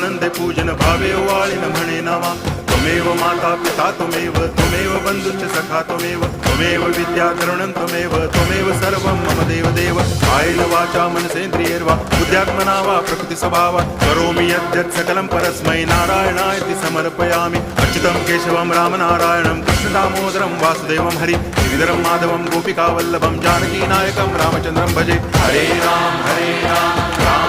आनंदे पूजन भावे वाळिन म्हणे नामा त्वमेव माता पिता त्वमेव बंधुश्च सखा त्वमेव विद्या तरुणं त्वमेव सर्वं मम देव कायेन वाचा मनसेन्द्रियैर्वा बुद्ध्यात्मना वा प्रकृति स्वभावात् करोमि यद्यत् सकलं परस्मै नारायणायति समर्पयामि अच्युतं केशवं रामनारायणं कृष्णदामोदरं वासुदेवं हरि गिरिधरं माधवं गोपिकावल्लभं जानकीनायकं रामचन्द्रं भजे हरे राम राम